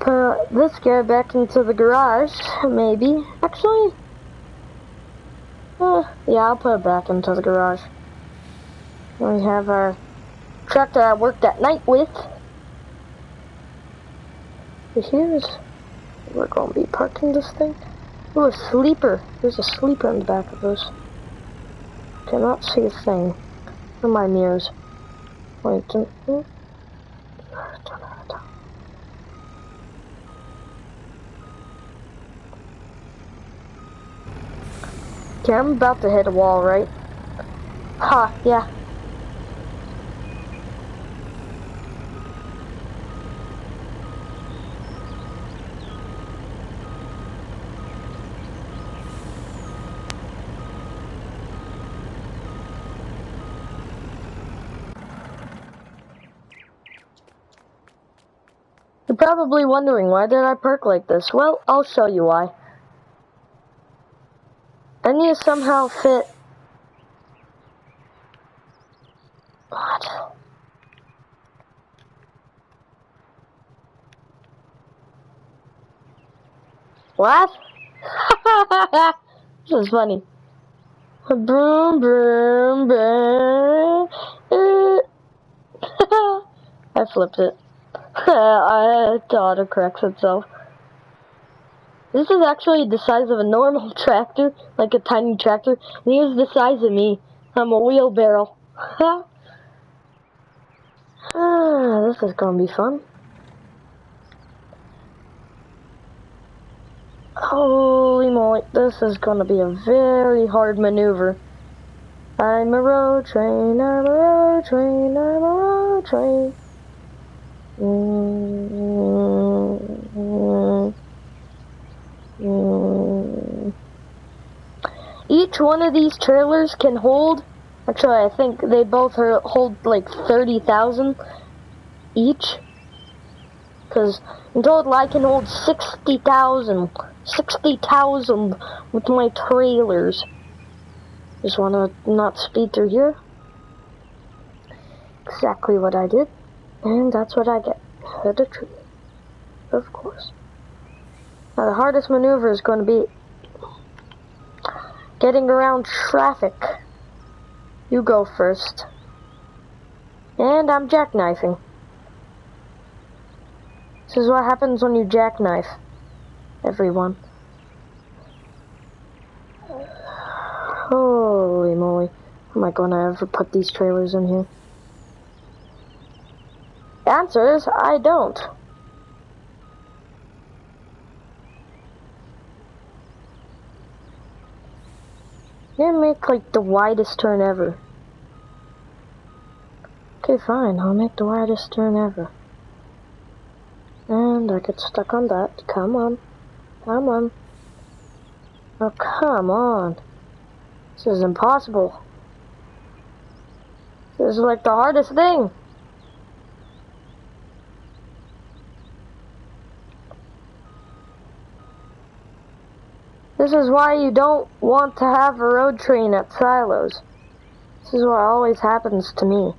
Put this guy back into the garage, maybe. Actually, yeah, I'll put it back into the garage. We have our tractor I worked at night with. Here's we're gonna be parking this thing. Oh, a sleeper. There's a sleeper in the back of this. Cannot see a thing. Where are my mirrors? Wait, turn it on. Okay, I'm about to hit a wall, right? Ha, yeah. You're probably wondering, why did I park like this? Well, I'll show you why. I need to somehow fit... What? What? This is funny. Boom, boom, boom. I flipped it. It auto-corrects itself. This is actually the size of a normal tractor, like a tiny tractor. And here's the size of me. I'm a wheelbarrow. This is gonna be fun. Holy moly, this is gonna be a very hard maneuver. I'm a road train, I'm a road train, I'm a road train. Each one of these trailers can hold, actually I think they both hold like 30,000 each. Because in total I can hold 60,000 with my trailers. Just wanna not speed through here. Exactly what I did. And that's what I get. Hit a tree. Of course. Now the hardest maneuver is going to be getting around traffic. You go first. And I'm jackknifing. This is what happens when you jackknife, everyone. Holy moly. Am I gonna ever put these trailers in here? The answer is, I don't. I'm gonna make like the widest turn ever. Okay, fine, I'll make the widest turn ever. And I get stuck on that. Come on. Come on. Oh, come on. This is impossible. This is like the hardest thing. This is why you don't want to have a road train at silos. This is what always happens to me.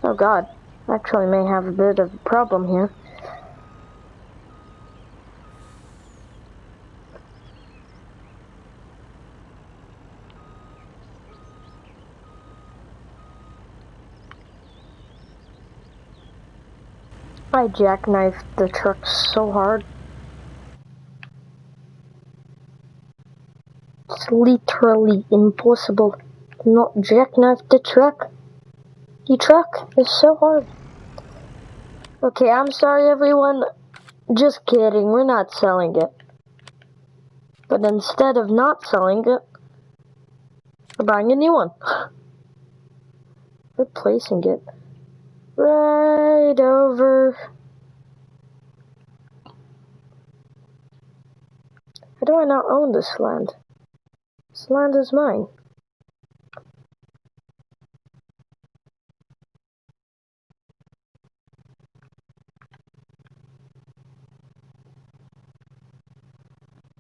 Oh god, actually may have a bit of a problem here. I jackknifed the truck so hard. It's literally impossible to not jackknife the truck. The truck is so hard. Okay, I'm sorry everyone. Just kidding, we're not selling it. But instead of not selling it, we're buying a new one. Replacing it. Right over. How do I not own this land? This land is mine.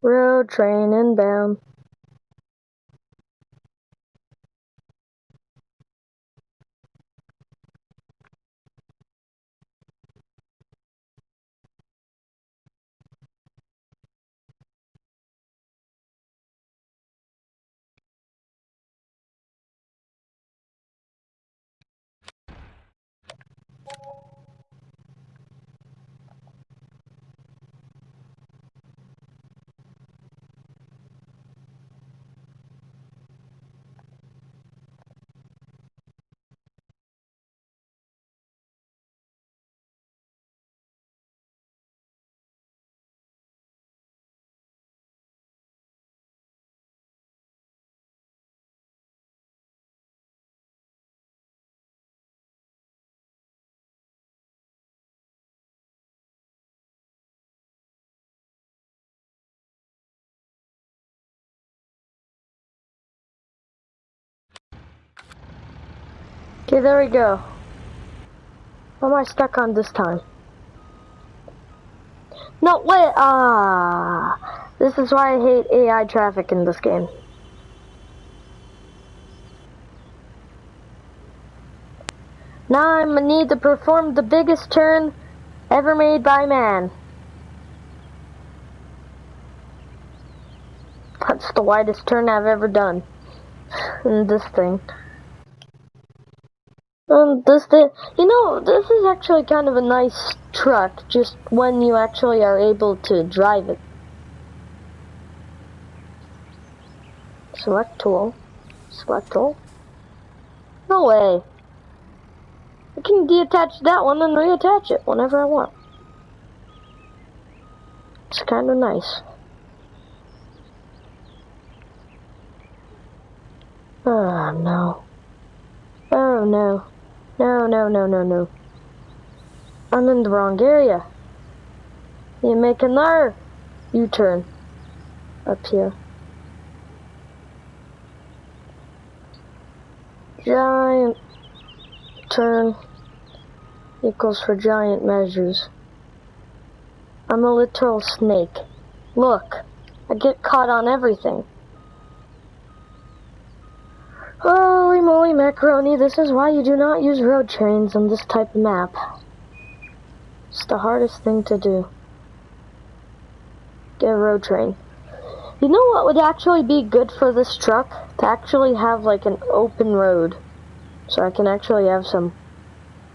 Road train inbound. Okay, there we go. What am I stuck on this time? No, wait, this is why I hate AI traffic in this game. Now I'm gonna need to perform the biggest turn ever made by man. That's the widest turn I've ever done in this thing. This thing, this is actually kind of a nice truck, just when you actually are able to drive it. Select tool. Select tool. No way. I can deattach that one and reattach it whenever I want. It's kind of nice. Oh no. Oh no. No, no, no, no, no. I'm in the wrong area. You make another U-turn up here. Giant turn equals for giant measures. I'm a literal snake. Look, I get caught on everything. Holy moly macaroni, this is why you do not use road trains on this type of map. It's the hardest thing to do. Get a road train. You know what would actually be good for this truck? To actually have like an open road. So I can actually have some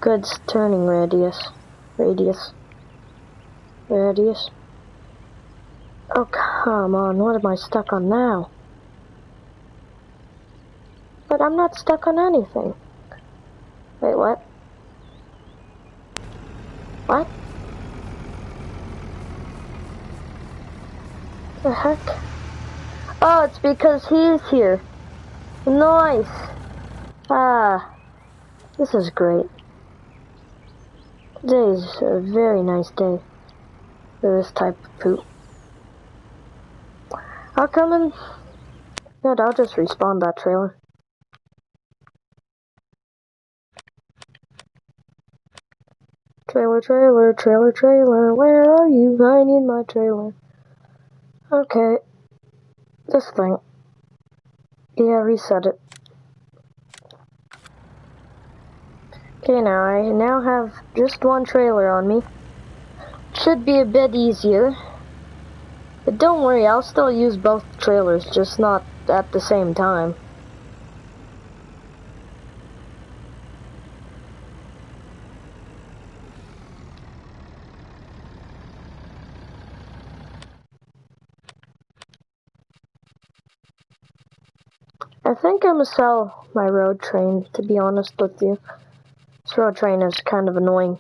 good turning radius. Oh, come on, what am I stuck on now? But I'm not stuck on anything. Wait, what? What? The heck? Oh, it's because he's here. Nice. Ah, this is great. Today is a very nice day for this type of poop. I'll come in. Good, I'll just respawn that trailer. Trailer, where are you? I need my trailer. Okay. This thing. Yeah, reset it. Okay, I now have just one trailer on me. Should be a bit easier. But don't worry, I'll still use both trailers, just not at the same time. I think I'm gonna sell my road train, to be honest with you. This road train is kind of annoying.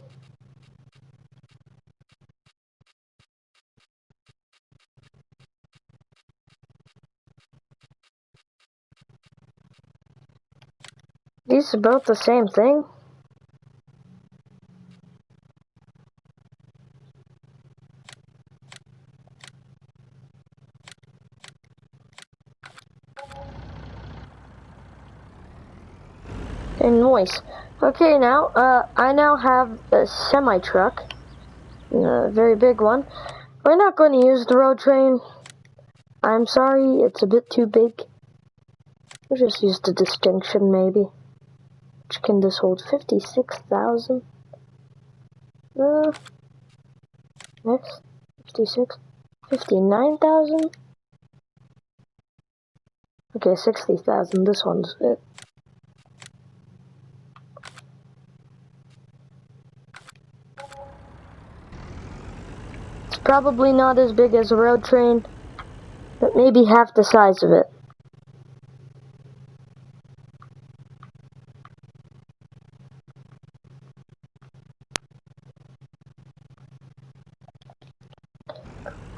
These are both the same thing. And noise. Okay, I now have a semi-truck. A very big one. We're not going to use the road train. I'm sorry, it's a bit too big. We'll just use the distinction, maybe. Which can this hold? 56,000? Next. 56. 59,000? Okay, 60,000. This one's it. It's probably not as big as a road train, but maybe half the size of it.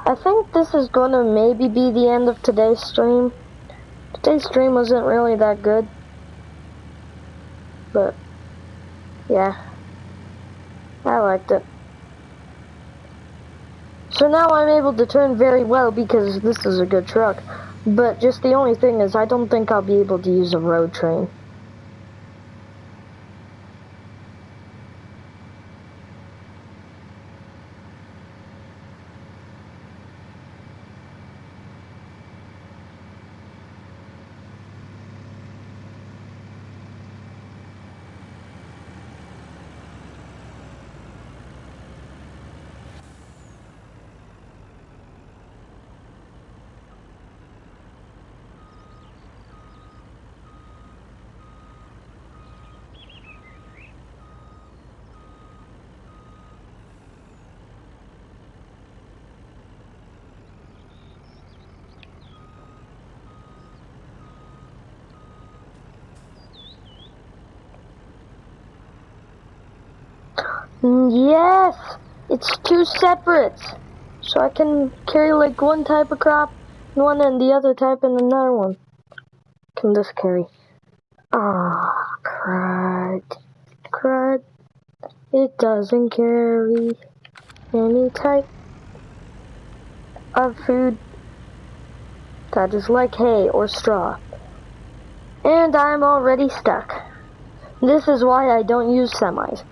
I think this is gonna maybe be the end of today's stream. Today's stream wasn't really that good. But, yeah. I liked it. So now I'm able to turn very well because this is a good truck. But just the only thing is I don't think I'll be able to use a road train. Yes, it's two separates. So I can carry like one type of crop in one and the other type in another one. Can this carry? Ah, crud. Crud. It doesn't carry any type of food that is like hay or straw. And I'm already stuck. This is why I don't use semis.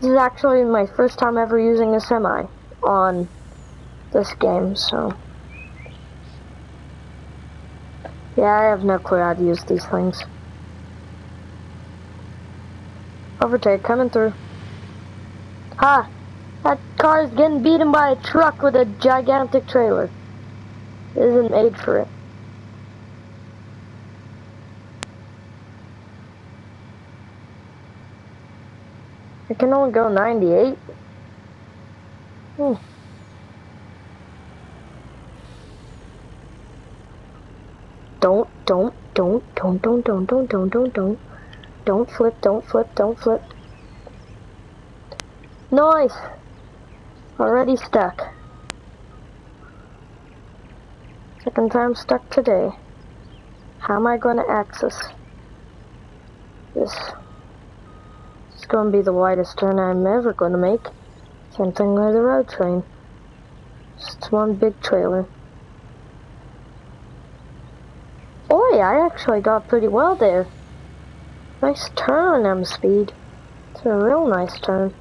This is actually my first time ever using a semi on this game, so... yeah, I have no clue how to use these things. Overtake, coming through. Ha! That car is getting beaten by a truck with a gigantic trailer. It isn't made for it. I can only go 98. Don't flip, don't flip, don't flip. Nice! Already stuck. Second time stuck today. How am I going to access this? It's going to be the widest turn I'm ever going to make. Same thing with the road train. Just one big trailer. Boy, I actually got pretty well there. Nice turn on M speed. It's a real nice turn.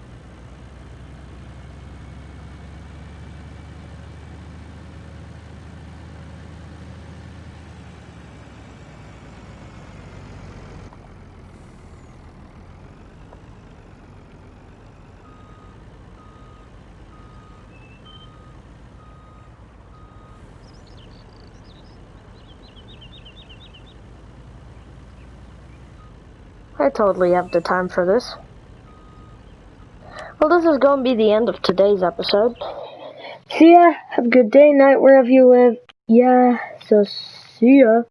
I totally have the time for this. Well, this is going to be the end of today's episode. See ya. Have a good day, night, wherever you live. Yeah, so see ya.